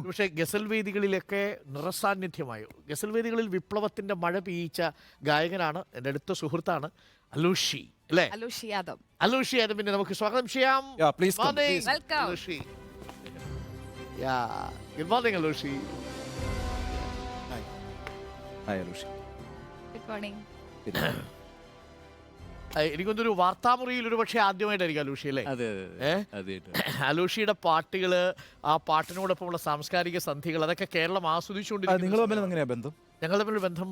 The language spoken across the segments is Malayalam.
പക്ഷേ ഗസൽ വേദികളിലൊക്കെ നിറസാന്നിധ്യമായോ? ഗസൽ വേദികളിൽ വിപ്ലവത്തിന്റെ മഴ പെയ്യിച്ച ഗായകനാണ്, എൻ്റെ അടുത്ത സുഹൃത്താണ് അലൂഷി, അല്ലേ? അലൂഷി യാദവ്. അലൂഷി യാദവിനെ നമുക്ക് സ്വാഗതം ചെയ്യാം. Yeah, please come, Morning, please. Welcome. Alushi. Yeah. Good morning, Alushi. Hi Alushi. Good morning. എനിക്കൊന്നൊരു വാർത്താമുറിയിൽ ഒരു പക്ഷേ ആദ്യമായിട്ടായിരിക്കും അലൂഷി, അല്ലേ? അലൂഷിയുടെ പാട്ടുകള്, ആ പാട്ടിനോടൊപ്പമുള്ള സാംസ്കാരിക സന്ധികൾ, അതൊക്കെ കേരളം നിങ്ങൾ ആസ്വദിച്ചുകൊണ്ടിരിക്കുന്നു. തമ്മിൽ എങ്ങനെയാ ബന്ധം? ഞങ്ങൾ തമ്മിൽ ബന്ധം,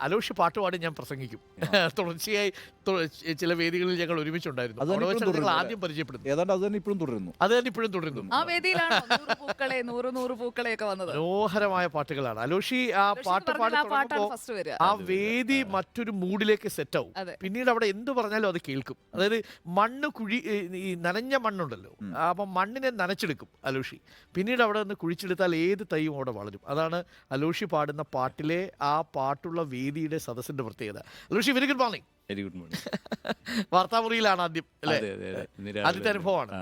അലോഷി പാട്ടുപാടി ഞാൻ പ്രസംഗിക്കും. തുടർച്ചയായി ചില വേദികളിൽ ഞങ്ങൾ ഒരുമിച്ചുണ്ടായിരുന്നു. അവിടെ വെച്ചാണ് ഞങ്ങൾ ആദ്യം പരിചയപ്പെടുന്നത്. ഏതാണ്ട് അത് തന്നെ ഇപ്പോഴും തുടരുന്നു. അത് തന്നെ ഇപ്പോഴും തുടരുന്നു. ആ വേദിയിലാണ് 100 പൂക്കളെ 100 പൂക്കളെയൊക്കെ വന്നത്. മനോഹരമായ പാട്ടുകളാണ്. അലോഷി ആ പാട്ട് പാടി തുടങ്ങുമ്പോൾ ആ വേദി മറ്റൊരു മൂഡിലേക്ക് സെറ്റ് ആവും. പിന്നീട് അവിടെ എന്ത് പറഞ്ഞാലും അത് കേൾക്കും. അതായത് മണ്ണ് ഈ നനഞ്ഞ മണ്ണുണ്ടല്ലോ, അപ്പം മണ്ണിനെ നനച്ചെടുക്കും അലോഷി. പിന്നീട് അവിടെ നിന്ന് കുഴിച്ചെടുത്താൽ ഏത് തൈയും അവിടെ വളരും. അതാണ് അലോഷി പാടുന്ന പാട്ടിലെ ആ പാട്ടുള്ള വേദിയുടെ സദസ്സിന്റെ പ്രത്യേകത. Alushi, very good morning. Very good morning. വാർത്താമുറിയിലാണ് ആദ്യം, അല്ലേ? ആദ്യത്തെ അനുഭവമാണ്.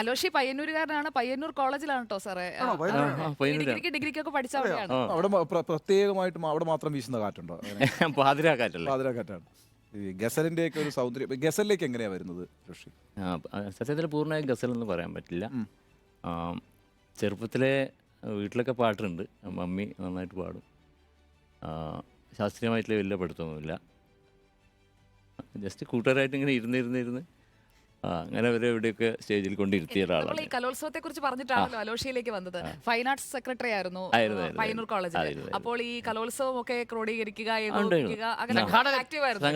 അലോഷി പയ്യന്നൂരുകാരനാണ്. പയ്യന്നൂർ കോളേജിലാണ് കേട്ടോ സാറേ. ഡിഗ്രിക്കൊക്കെ പഠിച്ച അവിടെയാണ്. അവിടെ പ്രത്യേകമായിട്ടും അവിടെ മാത്രം വീശുന്ന കാറ്റുണ്ടോ? പാതിരാക്കാറ്റാണ്. ഗസലിന്റെ ഒക്കെ ഒരു സൗന്ദര്യം. ഗസലിലേക്ക് എങ്ങനെയാ വരുന്നത് ഋഷി? സത്യത്തിൽ പൂർണ്ണമായി ഗസൽ എന്ന് പറയാൻ പറ്റില്ല. ചെറുപ്പത്തിലെ വീട്ടിലൊക്കെ പാട്ടുണ്ട്. മമ്മി നന്നായിട്ട് പാടും. ശാസ്ത്രീയമായിട്ടുള്ള വലിയ പഠിത്തമൊന്നുമില്ല. ജസ്റ്റ് കൂട്ടുകാരായിട്ട് ഇങ്ങനെ ഇരുന്ന് അങ്ങനെ അവരെ എവിടെയൊക്കെ സ്റ്റേജിൽ കൊണ്ടിരുത്തിയ ഒരാളാണ്. ഈ കലോത്സവത്തെ കുറിച്ച് പറഞ്ഞിട്ടാണല്ലോ അലോഷിയിലേക്ക് വന്നത്. ഫൈൻ ആർട്സ് സെക്രട്ടറി ആയിരുന്നു പയ്യന്നൂർ കോളേജിൽ. അപ്പോൾ ഈ കലോത്സവം ഒക്കെ ക്രോഡീകരിക്കുക, അങ്ങനെ ആക്റ്റീവ് ആയിരുന്നു.